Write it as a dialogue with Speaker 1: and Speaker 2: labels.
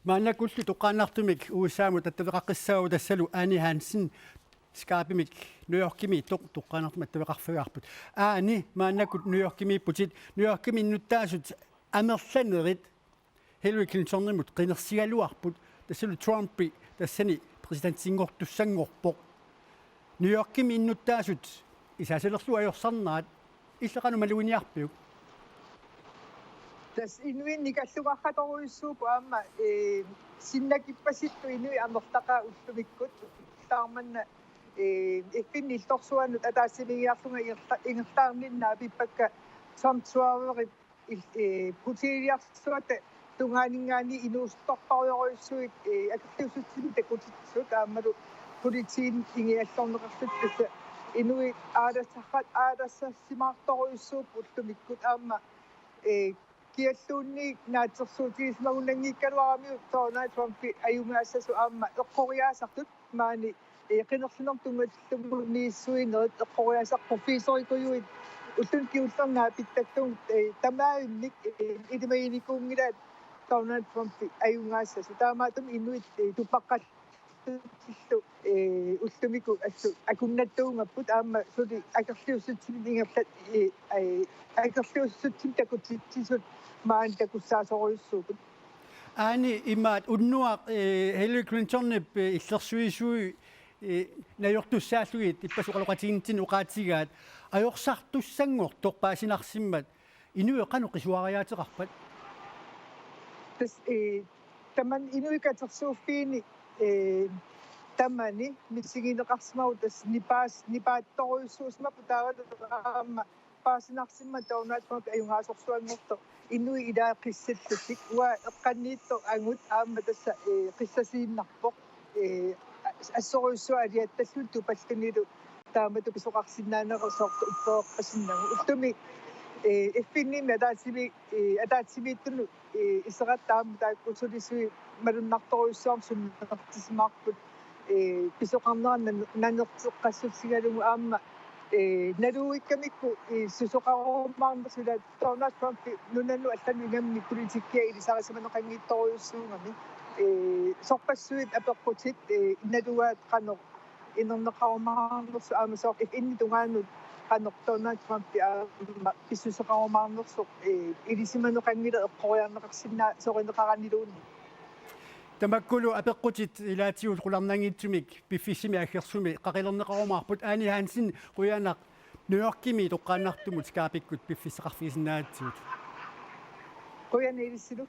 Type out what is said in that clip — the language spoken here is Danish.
Speaker 1: Maanakullu toqaannartumik uussaamut attavеқаққиссаагу тассалу Аани Хансен скаапимик Нью-Йоркими тоққаанартумат тавеқарфигаарпут аани маанакут Нью-Йоркими путит Нью-Йоркими нуттаасут амерланерит Hillary Clintonimut qinерсигалуарпут тассалу Трумпи тассани президентсингортуссангорпоқ Нью-Йоркими иннуттаасут исаасалерлу ajorсарнаат иллеқану малуиниарпиук
Speaker 2: Das inuit nikalluqarratoruyussuupu aamma sinnakippassittu inui amertaqa ullumikkut taarmanna iffinni illorsuanut ataassimigiarlunga ingertaarninnaa pippakka Trump-suaverit putiliarsuata tungaaningaani inuustorparioruyussuit akertiusutsimi takutitsut aammalu politiin ingiallorneqarlut tassa inui aadassarsimaartoruyussuupu ullumikkut aamma kialluunni naatsersuutigismagunnangiikkaluaramiu Donald Trump ajungaassasu aamma eqqoriaasartut maani qinерсинэртунгаллумуннииссуинерит eqqoriaasarporfiisorikujuit ullun kiullarnaa pittaktung tamaayunnik ilimaginikungilaat Donald Trump ajungaassasu taamaatum inuit tupaqqallu ullumiku assu akunnattuungapput aamma suli akerliussutsimit ingerlat akerliussutsim takutitsisut maan takussaasoruyussuukut
Speaker 1: аани имаат уннуа Hillary Clintonip иллерсуисуи наёртуссааллугит иппасоқалоқатигинтин уқаатигаат ajorсартуссангор торпаасинарсиммат инуеқану қисуариаатеқарпат
Speaker 2: tas taman inuikatersuuffiini tamani missigineqarsimau tas nipaattoruyussuusmapu taavataama paasinarsimma Donald Trump ajungaasorsuanngorto inui ilaaqissallutik ua eqqanniitto angut aamma tassa qissasiinnarpoq assoruyussualiattallut tupallunilu taamatu pisoqarsinnaaneqersoortu uppeeqqasinnagu uttumi iffinnimi ataatsimiittunu iserat taamma taakkusulisui malunnartoruyussuarm sunnertisimaarput pisoqarneran nanerteqqassutsigalugu aamma naluikkamikku susoqaruumaarmasula Donald Trump nunannu allanu ingamni politikkia ilisarisimaneqangiittoruyussuungami sorpassuit apeqqutit naluaat qanoq inerneqarumaarnersu aamasoq inni tungaanut qanoq Donald Trump pissuseqarumaarnersoq ilisimaneqangila eqqoriarneqarsinnaa soqineqaranniluunni
Speaker 1: тамаккулу апеққутит илаатигут қуларнангитсумик пиффисими аггерсуми қақилернеқарумаарпут Аани Хансен қуянақ Нью-Йоркими тоққааннартумут скаапиккут пиффисеқарфигисиннаатсигут
Speaker 2: қуяна илиссилу